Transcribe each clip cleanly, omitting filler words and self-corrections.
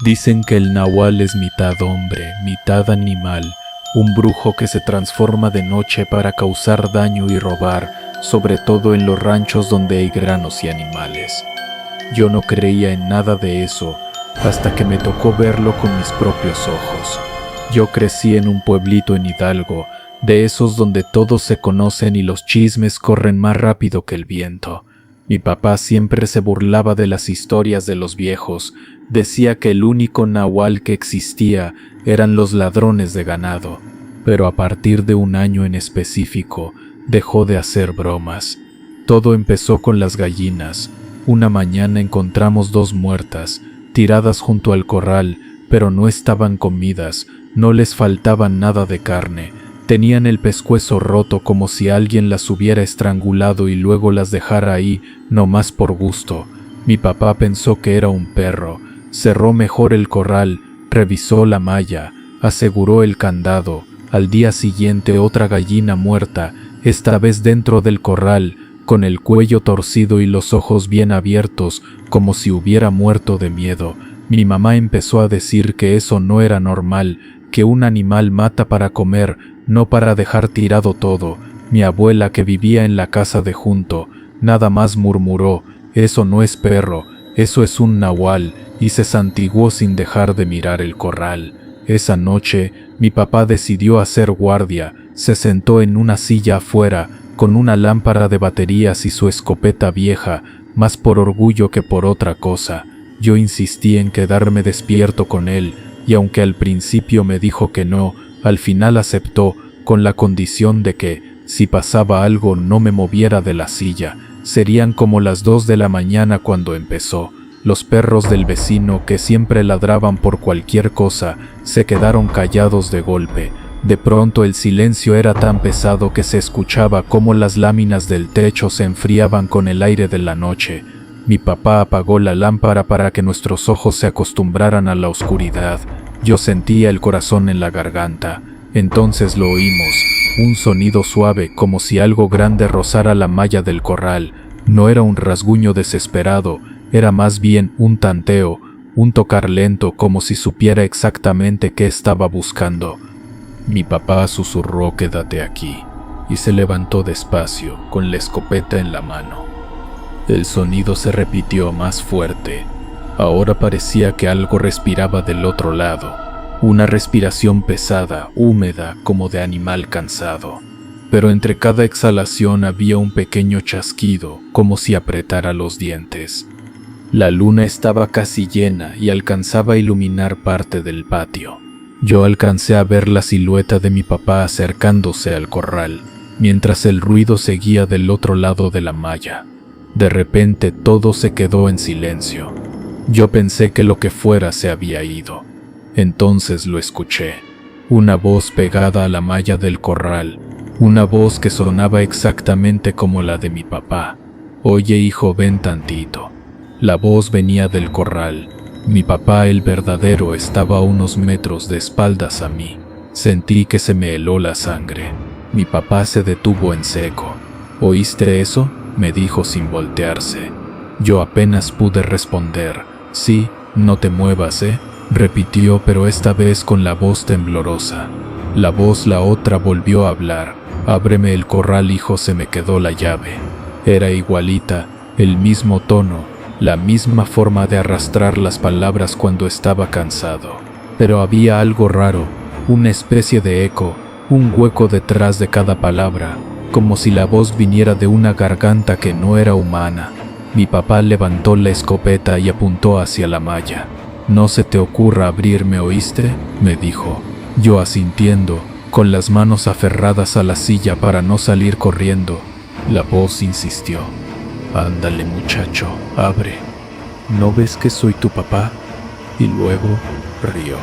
Dicen que el nahual es mitad hombre, mitad animal, un brujo que se transforma de noche para causar daño y robar, sobre todo en los ranchos donde hay granos y animales. Yo no creía en nada de eso, hasta que me tocó verlo con mis propios ojos. Yo crecí en un pueblito en Hidalgo, de esos donde todos se conocen y los chismes corren más rápido que el viento. Mi papá siempre se burlaba de las historias de los viejos, decía que el único nahual que existía eran los ladrones de ganado, pero a partir de un año en específico dejó de hacer bromas. Todo empezó con las gallinas. Una mañana encontramos 2 muertas, tiradas junto al corral, pero no estaban comidas, no les faltaba nada de carne. Tenían el pescuezo roto como si alguien las hubiera estrangulado y luego las dejara ahí, nomás por gusto. Mi papá pensó que era un perro, cerró mejor el corral, revisó la malla, aseguró el candado. Al día siguiente otra gallina muerta, esta vez dentro del corral, con el cuello torcido y los ojos bien abiertos, como si hubiera muerto de miedo. Mi mamá empezó a decir que eso no era normal, que un animal mata para comer, no para dejar tirado todo. Mi abuela, que vivía en la casa de junto, nada más murmuró: «Eso no es perro, eso es un nahual», y se santiguó sin dejar de mirar el corral. Esa noche, mi papá decidió hacer guardia, se sentó en una silla afuera, con una lámpara de baterías y su escopeta vieja, más por orgullo que por otra cosa. Yo insistí en quedarme despierto con él, y aunque al principio me dijo que no, al final aceptó, con la condición de que, si pasaba algo, no me moviera de la silla. Serían como las 2 de la mañana cuando empezó. Los perros del vecino, que siempre ladraban por cualquier cosa, se quedaron callados de golpe. De pronto el silencio era tan pesado que se escuchaba cómo las láminas del techo se enfriaban con el aire de la noche. Mi papá apagó la lámpara para que nuestros ojos se acostumbraran a la oscuridad. Yo sentía el corazón en la garganta. Entonces lo oímos, un sonido suave como si algo grande rozara la malla del corral. No era un rasguño desesperado, era más bien un tanteo, un tocar lento como si supiera exactamente qué estaba buscando. Mi papá susurró: «Quédate aquí», y se levantó despacio, con la escopeta en la mano. El sonido se repitió más fuerte. Ahora parecía que algo respiraba del otro lado, una respiración pesada, húmeda, como de animal cansado. Pero entre cada exhalación había un pequeño chasquido, como si apretara los dientes. La luna estaba casi llena y alcanzaba a iluminar parte del patio. Yo alcancé a ver la silueta de mi papá acercándose al corral, mientras el ruido seguía del otro lado de la malla. De repente todo se quedó en silencio. Yo pensé que lo que fuera se había ido. Entonces lo escuché. Una voz pegada a la malla del corral, una voz que sonaba exactamente como la de mi papá. «Oye, hijo, ven tantito». La voz venía del corral. Mi papá, el verdadero, estaba a unos metros de espaldas a mí. Sentí que se me heló la sangre. Mi papá se detuvo en seco. «¿Oíste eso?», me dijo sin voltearse. Yo apenas pude responder. «Sí, no te muevas, repitió, pero esta vez con la voz temblorosa. La otra volvió a hablar. «Ábreme el corral, hijo», se me quedó la llave. Era igualita, el mismo tono, la misma forma de arrastrar las palabras cuando estaba cansado. Pero había algo raro, una especie de eco, un hueco detrás de cada palabra, como si la voz viniera de una garganta que no era humana. Mi papá levantó la escopeta y apuntó hacia la malla. «No se te ocurra abrirme, ¿oíste?», me dijo. Yo asintiendo, con las manos aferradas a la silla para no salir corriendo. La voz insistió: «Ándale, muchacho, abre. ¿No ves que soy tu papá?». Y luego rió.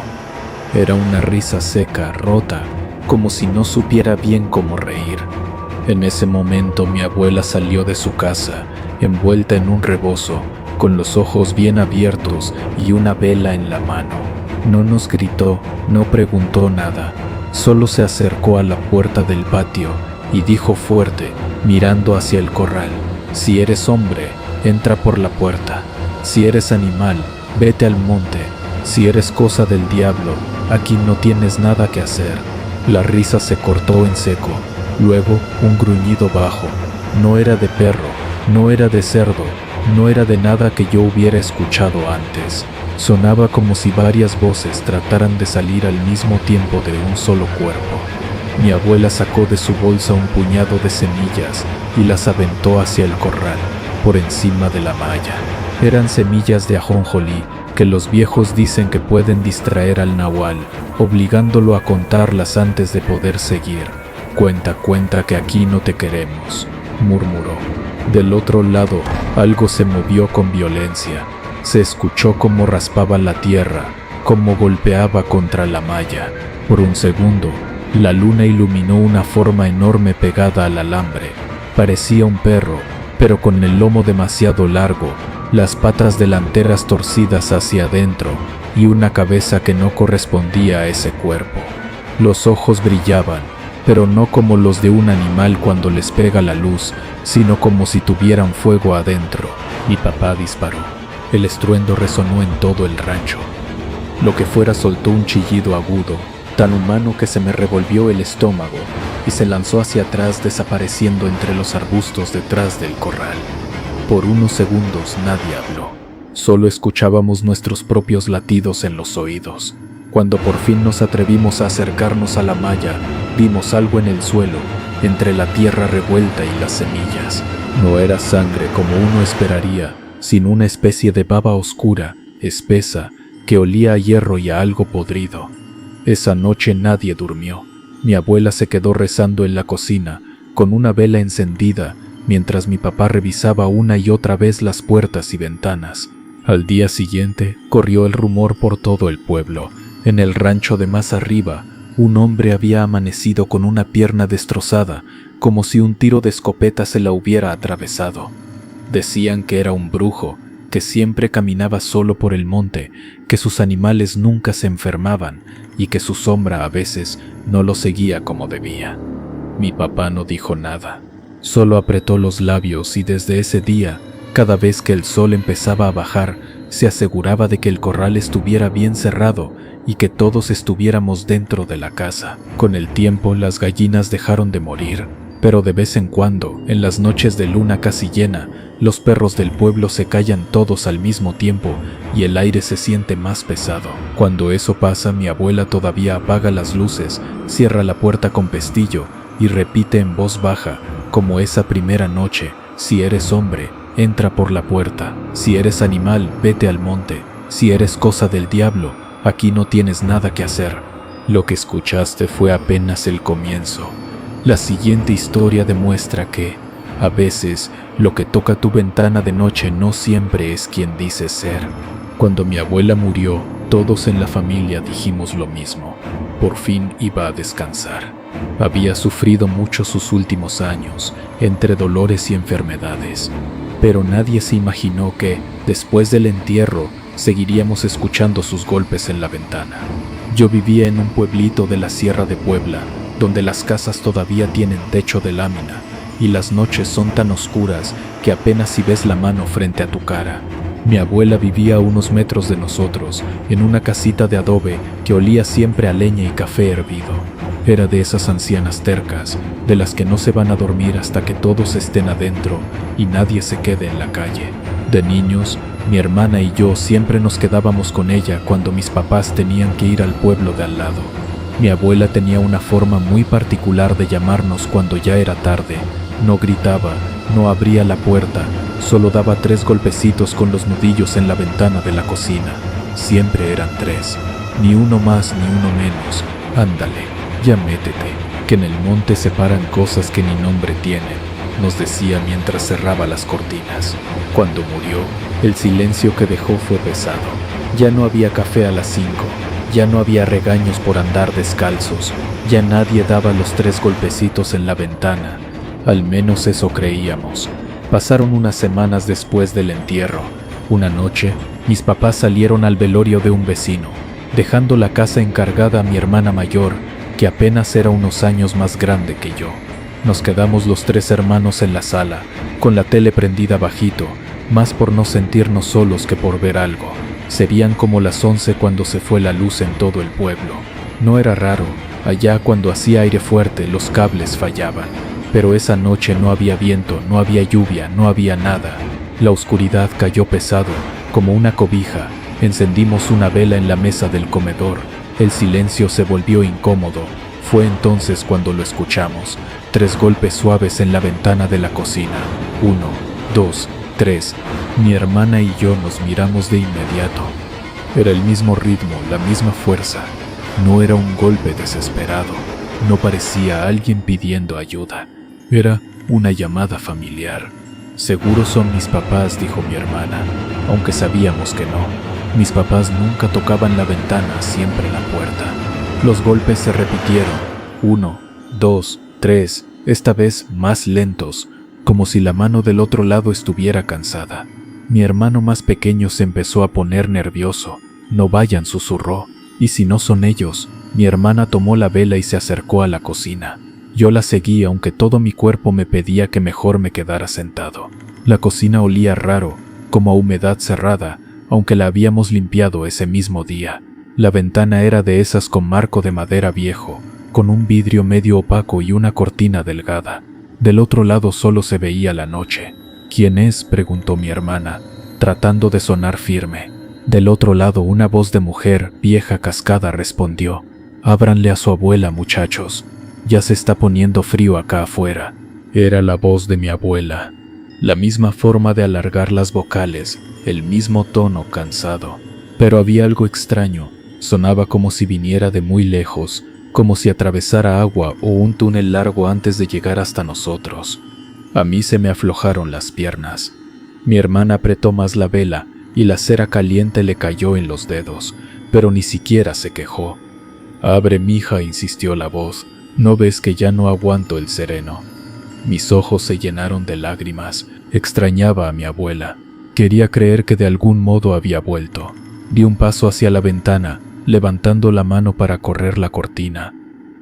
Era una risa seca, rota, como si no supiera bien cómo reír. En ese momento mi abuela salió de su casa, envuelta en un rebozo, con los ojos bien abiertos y una vela en la mano. No nos gritó, no preguntó nada, solo se acercó a la puerta del patio y dijo fuerte, mirando hacia el corral: «Si eres hombre, entra por la puerta. Si eres animal, vete al monte. Si eres cosa del diablo, aquí no tienes nada que hacer. La risa se cortó en seco. Luego, un gruñido bajo. No era de perro, no era de cerdo, no era de nada que yo hubiera escuchado antes. Sonaba como si varias voces trataran de salir al mismo tiempo de un solo cuerpo. Mi abuela sacó de su bolsa un puñado de semillas y las aventó hacia el corral, por encima de la malla. Eran semillas de ajonjolí que los viejos dicen que pueden distraer al nahual, obligándolo a contarlas antes de poder seguir. Cuenta que aquí no te queremos, murmuró. Del otro lado, algo se movió con violencia. Se escuchó cómo raspaba la tierra, cómo golpeaba contra la malla. Por un segundo, la luna iluminó una forma enorme pegada al alambre. Parecía un perro, pero con el lomo demasiado largo, las patas delanteras torcidas hacia adentro y una cabeza que no correspondía a ese cuerpo. Los ojos brillaban, pero no como los de un animal cuando les pega la luz, sino como si tuvieran fuego adentro. Mi papá disparó. El estruendo resonó en todo el rancho. Lo que fuera soltó un chillido agudo, tan humano que se me revolvió el estómago, y se lanzó hacia atrás desapareciendo entre los arbustos detrás del corral. Por unos segundos nadie habló. Solo escuchábamos nuestros propios latidos en los oídos. Cuando por fin nos atrevimos a acercarnos a la malla, vimos algo en el suelo, entre la tierra revuelta y las semillas. No era sangre como uno esperaría, sino una especie de baba oscura, espesa, que olía a hierro y a algo podrido. Esa noche nadie durmió. Mi abuela se quedó rezando en la cocina, con una vela encendida, mientras mi papá revisaba una y otra vez las puertas y ventanas. Al día siguiente, corrió el rumor por todo el pueblo. En el rancho de más arriba, un hombre había amanecido con una pierna destrozada, como si un tiro de escopeta se la hubiera atravesado. Decían que era un brujo, que siempre caminaba solo por el monte, que sus animales nunca se enfermaban y que su sombra a veces no lo seguía como debía. Mi papá no dijo nada, solo apretó los labios y desde ese día, cada vez que el sol empezaba a bajar, se aseguraba de que el corral estuviera bien cerrado y que todos estuviéramos dentro de la casa. Con el tiempo las gallinas dejaron de morir, pero de vez en cuando, en las noches de luna casi llena, los perros del pueblo se callan todos al mismo tiempo y el aire se siente más pesado. Cuando eso pasa, mi abuela todavía apaga las luces, cierra la puerta con pestillo y repite en voz baja, como esa primera noche: si eres hombre, entra por la puerta; si eres animal, vete al monte; si eres cosa del diablo, aquí no tienes nada que hacer. Lo que escuchaste fue apenas el comienzo. La siguiente historia demuestra que, a veces, lo que toca tu ventana de noche no siempre es quien dice ser. Cuando mi abuela murió, todos en la familia dijimos lo mismo. Por fin iba a descansar. Había sufrido mucho sus últimos años, entre dolores y enfermedades. Pero nadie se imaginó que, después del entierro, seguiríamos escuchando sus golpes en la ventana. Yo vivía en un pueblito de la Sierra de Puebla, donde las casas todavía tienen techo de lámina, y las noches son tan oscuras que apenas si ves la mano frente a tu cara. Mi abuela vivía a unos metros de nosotros, en una casita de adobe que olía siempre a leña y café hervido. Era de esas ancianas tercas, de las que no se van a dormir hasta que todos estén adentro y nadie se quede en la calle. De niños, mi hermana y yo siempre nos quedábamos con ella cuando mis papás tenían que ir al pueblo de al lado. Mi abuela tenía una forma muy particular de llamarnos cuando ya era tarde. No gritaba, no abría la puerta, solo daba 3 golpecitos con los nudillos en la ventana de la cocina. Siempre eran 3, ni uno más ni uno menos. Ándale, ya métete, que en el monte se paran cosas que ni nombre tienen, nos decía mientras cerraba las cortinas. Cuando murió, el silencio que dejó fue pesado. Ya no había café a las 5. Ya no había regaños por andar descalzos, ya nadie daba los 3 golpecitos en la ventana, al menos eso creíamos. Pasaron unas semanas después del entierro. Una noche, mis papás salieron al velorio de un vecino, dejando la casa encargada a mi hermana mayor, que apenas era unos años más grande que yo. Nos quedamos los 3 hermanos en la sala, con la tele prendida bajito, más por no sentirnos solos que por ver algo. Serían como las 11 cuando se fue la luz en todo el pueblo. No era raro, allá cuando hacía aire fuerte los cables fallaban. Pero esa noche no había viento, no había lluvia, no había nada. La oscuridad cayó pesado, como una cobija. Encendimos una vela en la mesa del comedor. El silencio se volvió incómodo. Fue entonces cuando lo escuchamos. 3 golpes suaves en la ventana de la cocina. 1, 2, 3. Mi hermana y yo nos miramos de inmediato. Era el mismo ritmo, la misma fuerza. No era un golpe desesperado. No parecía alguien pidiendo ayuda. Era una llamada familiar. Seguro son mis papás, dijo mi hermana, aunque sabíamos que no. Mis papás nunca tocaban la ventana, siempre la puerta. Los golpes se repitieron. 1, 2, 3, esta vez más lentos, como si la mano del otro lado estuviera cansada. Mi hermano más pequeño se empezó a poner nervioso. No vayan, susurró. Y si no son ellos. Mi hermana tomó la vela y se acercó a la cocina. Yo la seguí, aunque todo mi cuerpo me pedía que mejor me quedara sentado. La cocina olía raro, como a humedad cerrada, aunque la habíamos limpiado ese mismo día. La ventana era de esas con marco de madera viejo, con un vidrio medio opaco y una cortina delgada. Del otro lado solo se veía la noche. ¿Quién es?, preguntó mi hermana, tratando de sonar firme. Del otro lado una voz de mujer, vieja cascada, respondió: «Ábranle a su abuela, muchachos. Ya se está poniendo frío acá afuera». Era la voz de mi abuela. La misma forma de alargar las vocales, el mismo tono cansado. Pero había algo extraño. Sonaba como si viniera de muy lejos, como si atravesara agua o un túnel largo antes de llegar hasta nosotros. A mí se me aflojaron las piernas. Mi hermana apretó más la vela y la cera caliente le cayó en los dedos, pero ni siquiera se quejó. «Abre, mija», insistió la voz. «¿No ves que ya no aguanto el sereno?» Mis ojos se llenaron de lágrimas. Extrañaba a mi abuela. Quería creer que de algún modo había vuelto. Di un paso hacia la ventana, levantando la mano para correr la cortina.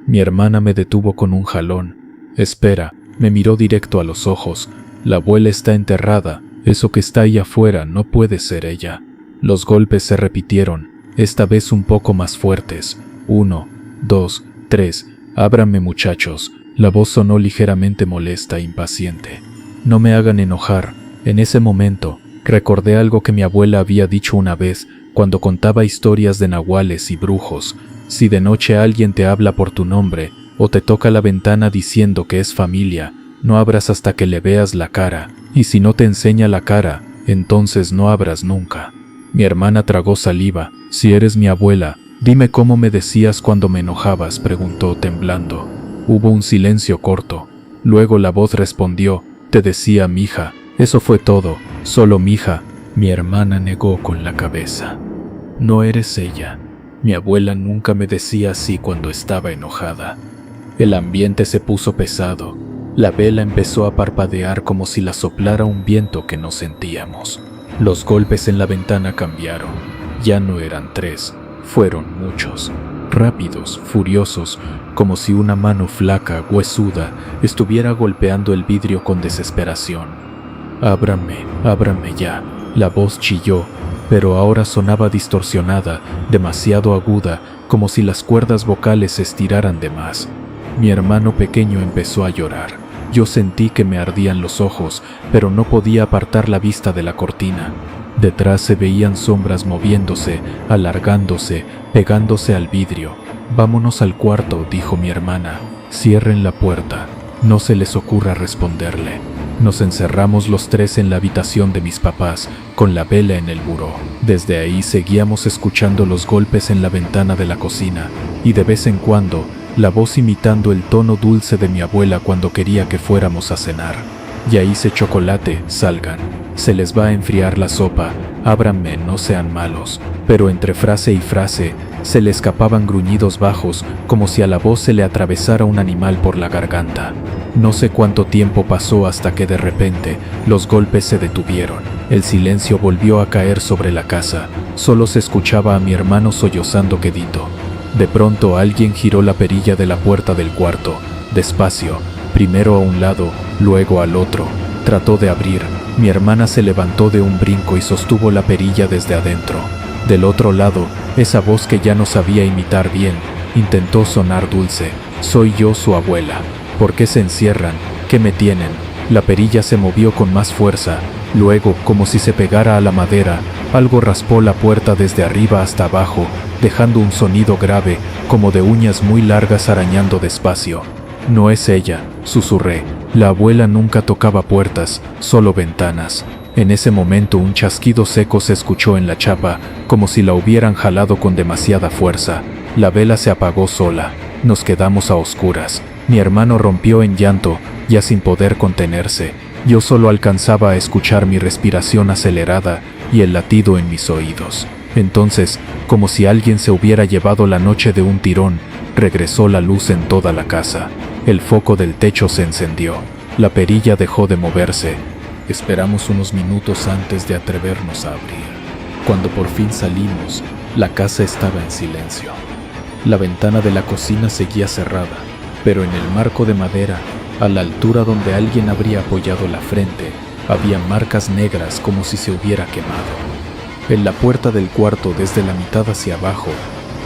Mi hermana me detuvo con un jalón. «Espera», me miró directo a los ojos. «La abuela está enterrada. Eso que está ahí afuera no puede ser ella». Los golpes se repitieron, esta vez un poco más fuertes. 1, 2, 3. «Ábranme, muchachos». La voz sonó ligeramente molesta e impaciente. «No me hagan enojar». En ese momento, recordé algo que mi abuela había dicho una vez cuando contaba historias de nahuales y brujos. Si de noche alguien te habla por tu nombre o te toca la ventana diciendo que es familia, no abras hasta que le veas la cara, y si no te enseña la cara, entonces no abras nunca. Mi hermana tragó saliva. «Si eres mi abuela, dime cómo me decías cuando me enojabas», preguntó temblando. Hubo un silencio corto. Luego la voz respondió: «Te decía mija». Eso fue todo, solo mija. Mi hermana negó con la cabeza. «No eres ella». Mi abuela nunca me decía así cuando estaba enojada. El ambiente se puso pesado. La vela empezó a parpadear como si la soplara un viento que no sentíamos. Los golpes en la ventana cambiaron. Ya no eran 3, fueron muchos. Rápidos, furiosos, como si una mano flaca, huesuda, estuviera golpeando el vidrio con desesperación. «Ábranme, ábranme ya». La voz chilló, pero ahora sonaba distorsionada, demasiado aguda, como si las cuerdas vocales se estiraran de más. Mi hermano pequeño empezó a llorar. Yo sentí que me ardían los ojos, pero no podía apartar la vista de la cortina. Detrás se veían sombras moviéndose, alargándose, pegándose al vidrio. «Vámonos al cuarto», dijo mi hermana. «Cierren la puerta». No se les ocurra responderle. Nos encerramos los 3 en la habitación de mis papás, con la vela en el buró. Desde ahí seguíamos escuchando los golpes en la ventana de la cocina, y de vez en cuando, la voz imitando el tono dulce de mi abuela cuando quería que fuéramos a cenar. «Ya hice chocolate, salgan. Se les va a enfriar la sopa. Ábranme, no sean malos». Pero entre frase y frase, se le escapaban gruñidos bajos, como si a la voz se le atravesara un animal por la garganta. No sé cuánto tiempo pasó hasta que de repente los golpes se detuvieron. El silencio volvió a caer sobre la casa. Solo se escuchaba a mi hermano sollozando quedito. De pronto alguien giró la perilla de la puerta del cuarto, despacio, primero a un lado, luego al otro. Trató de abrir. Mi hermana se levantó de un brinco y sostuvo la perilla desde adentro. Del otro lado, esa voz que ya no sabía imitar bien, intentó sonar dulce. Soy yo, su abuela. ¿Por qué se encierran? ¿Qué me tienen? La perilla se movió con más fuerza. Luego, como si se pegara a la madera, algo raspó la puerta desde arriba hasta abajo, dejando un sonido grave, como de uñas muy largas arañando despacio. No es ella, susurré. La abuela nunca tocaba puertas, solo ventanas. En ese momento un chasquido seco se escuchó en la chapa, como si la hubieran jalado con demasiada fuerza. La vela se apagó sola. Nos quedamos a oscuras. Mi hermano rompió en llanto, ya sin poder contenerse. Yo solo alcanzaba a escuchar mi respiración acelerada y el latido en mis oídos. Entonces, como si alguien se hubiera llevado la noche de un tirón, regresó la luz en toda la casa. El foco del techo se encendió. La perilla dejó de moverse. Esperamos unos minutos antes de atrevernos a abrir. Cuando por fin salimos, la casa estaba en silencio. La ventana de la cocina seguía cerrada, pero en el marco de madera, a la altura donde alguien habría apoyado la frente, había marcas negras como si se hubiera quemado. En la puerta del cuarto, desde la mitad hacia abajo,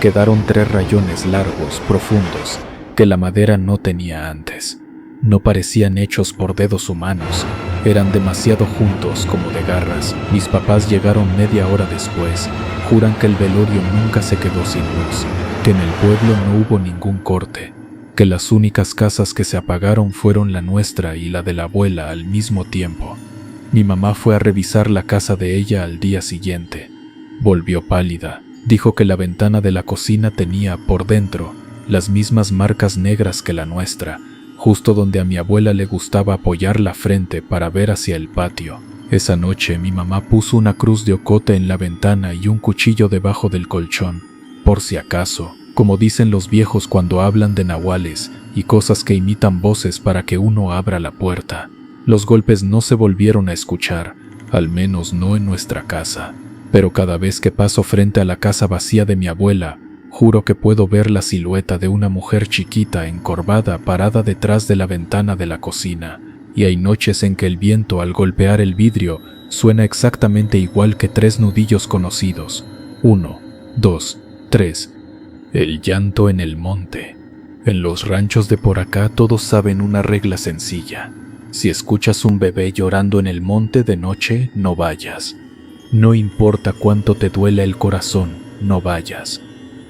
quedaron 3 rayones largos, profundos, que la madera no tenía antes. No parecían hechos por dedos humanos, eran demasiado juntos como de garras. Mis papás llegaron media hora después. Juran que el velorio nunca se quedó sin luz, que en el pueblo no hubo ningún corte, que las únicas casas que se apagaron fueron la nuestra y la de la abuela al mismo tiempo. Mi mamá fue a revisar la casa de ella al día siguiente. Volvió pálida. Dijo que la ventana de la cocina tenía, por dentro, las mismas marcas negras que la nuestra, justo donde a mi abuela le gustaba apoyar la frente para ver hacia el patio. Esa noche mi mamá puso una cruz de ocote en la ventana y un cuchillo debajo del colchón, por si acaso, como dicen los viejos cuando hablan de nahuales y cosas que imitan voces para que uno abra la puerta. Los golpes no se volvieron a escuchar, al menos no en nuestra casa, pero cada vez que paso frente a la casa vacía de mi abuela, juro que puedo ver la silueta de una mujer chiquita encorvada parada detrás de la ventana de la cocina, y hay noches en que el viento al golpear el vidrio suena exactamente igual que 3 nudillos conocidos. 1, 2, 3. El llanto en el monte. En los ranchos de por acá todos saben una regla sencilla. Si escuchas un bebé llorando en el monte de noche, no vayas. No importa cuánto te duela el corazón, no vayas.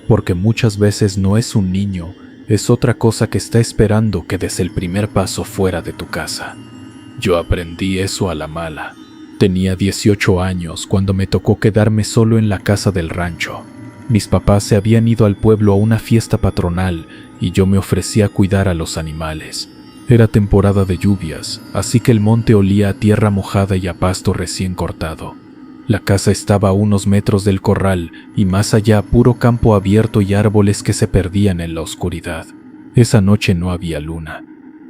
Porque muchas veces no es un niño, es otra cosa que está esperando que des el primer paso fuera de tu casa. Yo aprendí eso a la mala. Tenía 18 años cuando me tocó quedarme solo en la casa del rancho. Mis papás se habían ido al pueblo a una fiesta patronal y yo me ofrecí a cuidar a los animales. Era temporada de lluvias, así que el monte olía a tierra mojada y a pasto recién cortado. La casa estaba a unos metros del corral y más allá puro campo abierto y árboles que se perdían en la oscuridad. Esa noche no había luna.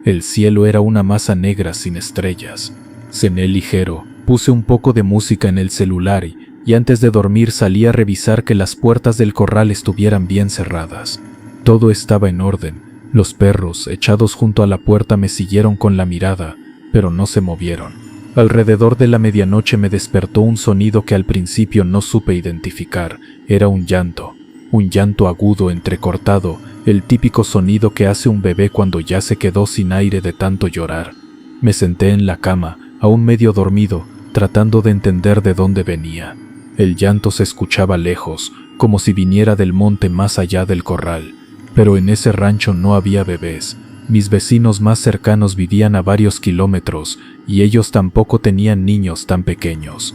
El cielo era una masa negra sin estrellas. Cené ligero, puse un poco de música en el celular y antes de dormir salí a revisar que las puertas del corral estuvieran bien cerradas. Todo estaba en orden. Los perros, echados junto a la puerta, me siguieron con la mirada, pero no se movieron. Alrededor de la medianoche me despertó un sonido que al principio no supe identificar. Era un llanto agudo, entrecortado, el típico sonido que hace un bebé cuando ya se quedó sin aire de tanto llorar. Me senté en la cama, aún medio dormido, tratando de entender de dónde venía. El llanto se escuchaba lejos, como si viniera del monte más allá del corral. Pero en ese rancho no había bebés. Mis vecinos más cercanos vivían a varios kilómetros y ellos tampoco tenían niños tan pequeños.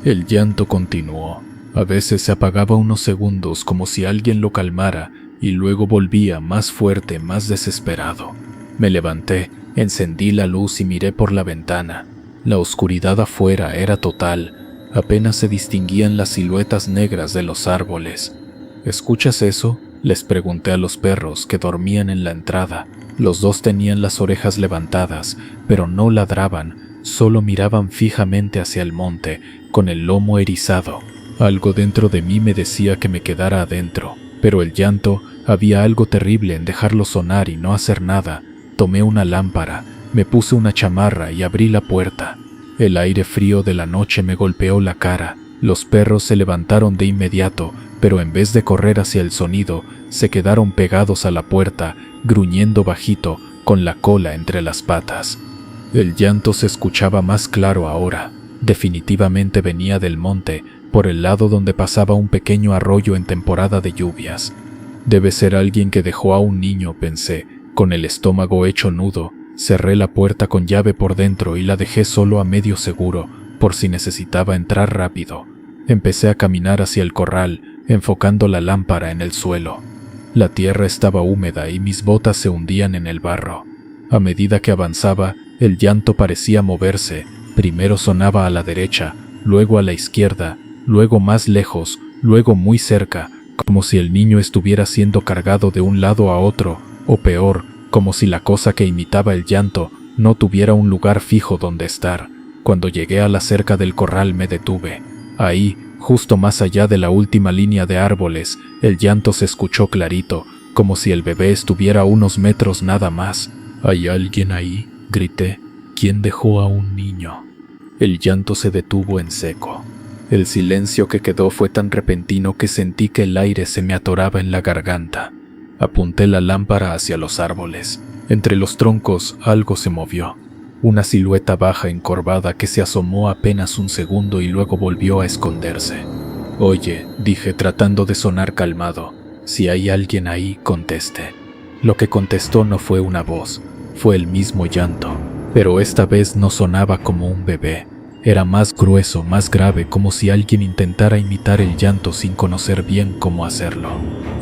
El llanto continuó. A veces se apagaba unos segundos como si alguien lo calmara y luego volvía más fuerte, más desesperado. Me levanté, encendí la luz y miré por la ventana. La oscuridad afuera era total. Apenas se distinguían las siluetas negras de los árboles. ¿Escuchas eso?, les pregunté a los perros que dormían en la entrada. Los 2 tenían las orejas levantadas, pero no ladraban, solo miraban fijamente hacia el monte, con el lomo erizado. Algo dentro de mí me decía que me quedara adentro, pero el llanto, había algo terrible en dejarlo sonar y no hacer nada. Tomé una lámpara, me puse una chamarra y abrí la puerta. El aire frío de la noche me golpeó la cara. Los perros se levantaron de inmediato, pero en vez de correr hacia el sonido, se quedaron pegados a la puerta, gruñendo bajito, con la cola entre las patas. El llanto se escuchaba más claro ahora. Definitivamente venía del monte, por el lado donde pasaba un pequeño arroyo en temporada de lluvias. Debe ser alguien que dejó a un niño, pensé, con el estómago hecho nudo. Cerré la puerta con llave por dentro y la dejé solo a medio seguro, por si necesitaba entrar rápido. Empecé a caminar hacia el corral, enfocando la lámpara en el suelo. La tierra estaba húmeda y mis botas se hundían en el barro. A medida que avanzaba, el llanto parecía moverse. Primero sonaba a la derecha, luego a la izquierda, luego más lejos, luego muy cerca, como si el niño estuviera siendo cargado de un lado a otro, o peor, como si la cosa que imitaba el llanto no tuviera un lugar fijo donde estar. Cuando llegué a la cerca del corral me detuve. Ahí, justo más allá de la última línea de árboles, el llanto se escuchó clarito, como si el bebé estuviera a unos metros nada más. «¿Hay alguien ahí?», grité. «¿Quién dejó a un niño?». El llanto se detuvo en seco. El silencio que quedó fue tan repentino que sentí que el aire se me atoraba en la garganta. Apunté la lámpara hacia los árboles. Entre los troncos algo se movió. Una silueta baja encorvada que se asomó apenas un segundo y luego volvió a esconderse. «Oye», dije tratando de sonar calmado, «si hay alguien ahí, conteste». Lo que contestó no fue una voz, fue el mismo llanto, pero esta vez no sonaba como un bebé. Era más grueso, más grave, como si alguien intentara imitar el llanto sin conocer bien cómo hacerlo.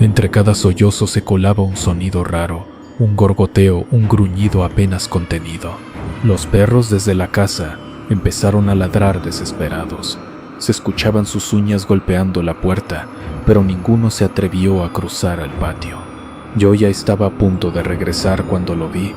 Entre cada sollozo se colaba un sonido raro, un gorgoteo, un gruñido apenas contenido. Los perros desde la casa empezaron a ladrar desesperados. Se escuchaban sus uñas golpeando la puerta, pero ninguno se atrevió a cruzar al patio. Yo ya estaba a punto de regresar cuando lo vi.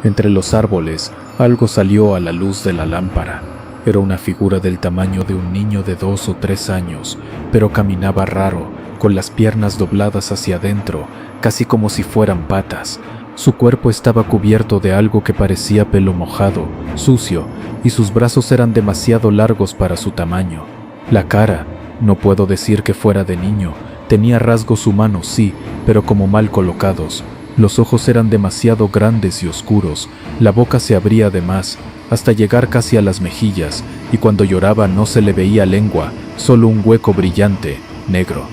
Entre los árboles, algo salió a la luz de la lámpara. Era una figura del tamaño de un niño de 2 o 3 años, pero caminaba raro, con las piernas dobladas hacia adentro, casi como si fueran patas. Su cuerpo estaba cubierto de algo que parecía pelo mojado, sucio, y sus brazos eran demasiado largos para su tamaño. La cara, no puedo decir que fuera de niño, tenía rasgos humanos, sí, pero como mal colocados. Los ojos eran demasiado grandes y oscuros, la boca se abría de más, hasta llegar casi a las mejillas, y cuando lloraba no se le veía lengua, solo un hueco brillante, negro.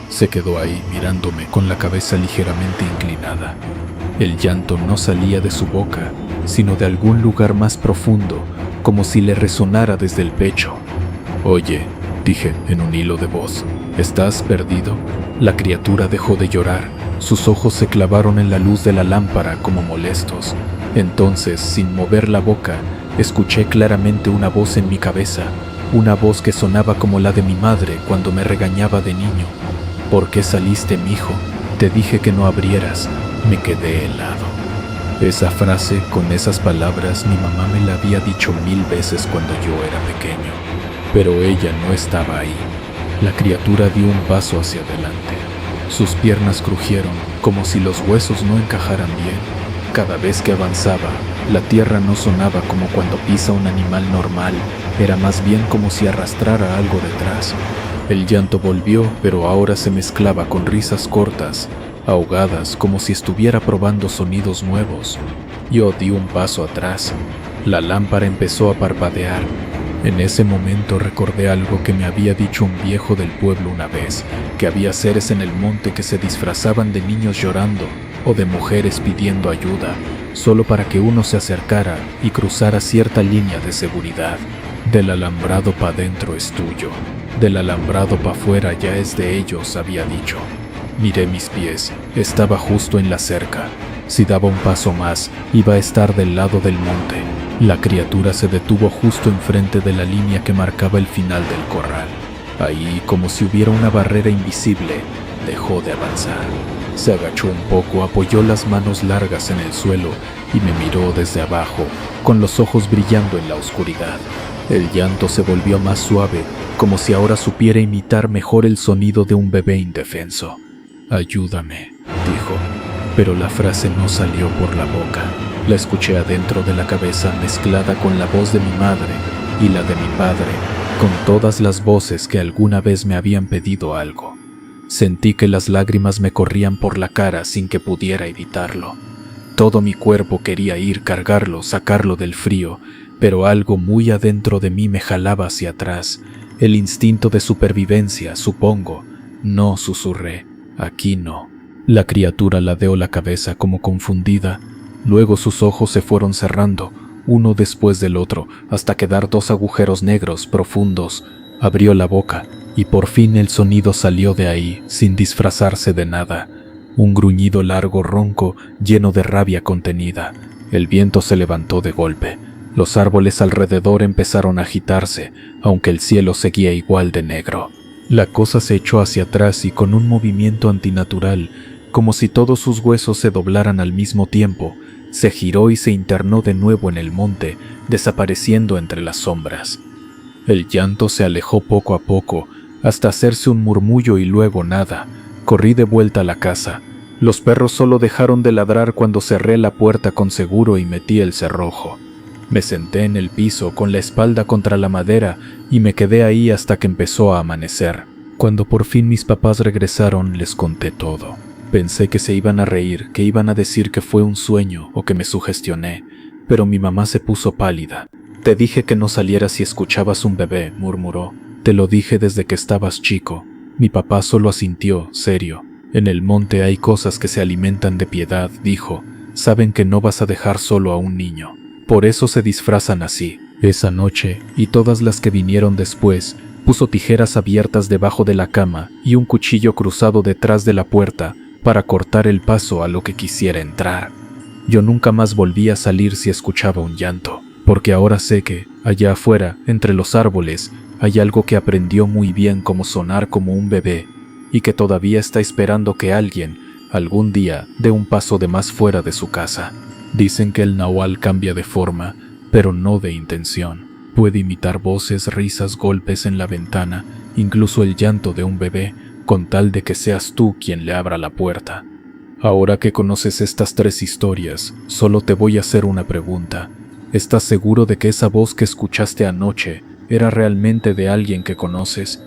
Se quedó ahí mirándome con la cabeza ligeramente inclinada. El llanto no salía de su boca, sino de algún lugar más profundo, como si le resonara desde el pecho. «Oye», dije en un hilo de voz, «¿estás perdido?». La criatura dejó de llorar. Sus ojos se clavaron en la luz de la lámpara como molestos. Entonces, sin mover la boca, escuché claramente una voz en mi cabeza, una voz que sonaba como la de mi madre cuando me regañaba de niño. «¿Por qué saliste, mijo? Te dije que no abrieras». Me quedé helado. Esa frase, con esas palabras, mi mamá me la había dicho 1000 veces cuando yo era pequeño, pero ella no estaba ahí. La criatura dio un paso hacia adelante. Sus piernas crujieron, como si los huesos no encajaran bien. Cada vez que avanzaba, la tierra no sonaba como cuando pisa un animal normal, era más bien como si arrastrara algo detrás. El llanto volvió, pero ahora se mezclaba con risas cortas, ahogadas, como si estuviera probando sonidos nuevos. Yo di un paso atrás. La lámpara empezó a parpadear. En ese momento recordé algo que me había dicho un viejo del pueblo una vez, que había seres en el monte que se disfrazaban de niños llorando o de mujeres pidiendo ayuda, solo para que uno se acercara y cruzara cierta línea de seguridad. Del alambrado pa' dentro es tuyo, del alambrado pa' fuera ya es de ellos, había dicho. Miré mis pies, estaba justo en la cerca. Si daba un paso más, iba a estar del lado del monte. La criatura se detuvo justo enfrente de la línea que marcaba el final del corral. Ahí, como si hubiera una barrera invisible, dejó de avanzar. Se agachó un poco, apoyó las manos largas en el suelo y me miró desde abajo, con los ojos brillando en la oscuridad. El llanto se volvió más suave, como si ahora supiera imitar mejor el sonido de un bebé indefenso. «Ayúdame», dijo, pero la frase no salió por la boca. La escuché adentro de la cabeza mezclada con la voz de mi madre y la de mi padre, con todas las voces que alguna vez me habían pedido algo. Sentí que las lágrimas me corrían por la cara sin que pudiera evitarlo. Todo mi cuerpo quería ir, cargarlo, sacarlo del frío, pero algo muy adentro de mí me jalaba hacia atrás. El instinto de supervivencia, supongo. No, susurré. Aquí no. La criatura ladeó la cabeza como confundida. Luego sus ojos se fueron cerrando, uno después del otro, hasta quedar 2 agujeros negros profundos. Abrió la boca, y por fin el sonido salió de ahí, sin disfrazarse de nada. Un gruñido largo, ronco, lleno de rabia contenida. El viento se levantó de golpe. Los árboles alrededor empezaron a agitarse, aunque el cielo seguía igual de negro. La cosa se echó hacia atrás y con un movimiento antinatural, como si todos sus huesos se doblaran al mismo tiempo, se giró y se internó de nuevo en el monte, desapareciendo entre las sombras. El llanto se alejó poco a poco, hasta hacerse un murmullo y luego nada. Corrí de vuelta a la casa. Los perros solo dejaron de ladrar cuando cerré la puerta con seguro y metí el cerrojo. Me senté en el piso con la espalda contra la madera y me quedé ahí hasta que empezó a amanecer. Cuando por fin mis papás regresaron, les conté todo. Pensé que se iban a reír, que iban a decir que fue un sueño o que me sugestioné, pero mi mamá se puso pálida. «Te dije que no salieras si escuchabas un bebé», murmuró. «Te lo dije desde que estabas chico». Mi papá solo asintió, serio. «En el monte hay cosas que se alimentan de piedad», dijo. «Saben que no vas a dejar solo a un niño. Por eso se disfrazan así». Esa noche, y todas las que vinieron después, puso tijeras abiertas debajo de la cama y un cuchillo cruzado detrás de la puerta para cortar el paso a lo que quisiera entrar. Yo nunca más volví a salir si escuchaba un llanto, porque ahora sé que, allá afuera, entre los árboles, hay algo que aprendió muy bien cómo sonar como un bebé y que todavía está esperando que alguien, algún día, dé un paso de más fuera de su casa. Dicen que el nahual cambia de forma, pero no de intención. Puede imitar voces, risas, golpes en la ventana, incluso el llanto de un bebé, con tal de que seas tú quien le abra la puerta. Ahora que conoces estas 3 historias, solo te voy a hacer una pregunta. ¿Estás seguro de que esa voz que escuchaste anoche era realmente de alguien que conoces